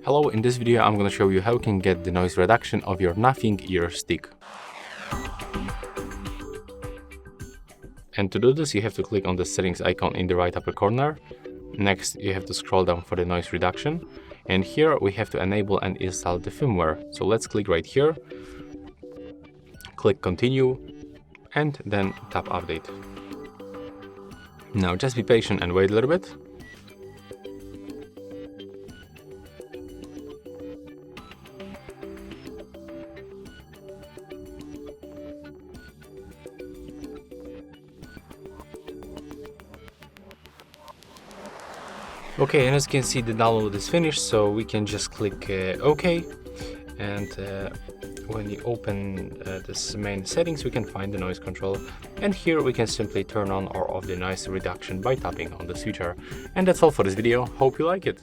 Hello, in this video I'm going to show you how you can get the noise reduction of your Nothing Ear stick. And to do this you have to click on the settings icon in the right upper corner. Next you have to scroll down for the noise reduction, and here we have to enable and install the firmware. So let's click right here, click continue, and then tap update. Now just be patient and wait a little bit. Okay, and as you can see, the download is finished, so we can just click OK. And when you open this main settings, we can find the noise control. And here we can simply turn on or off the noise reduction by tapping on the switcher. And that's all for this video. Hope you like it.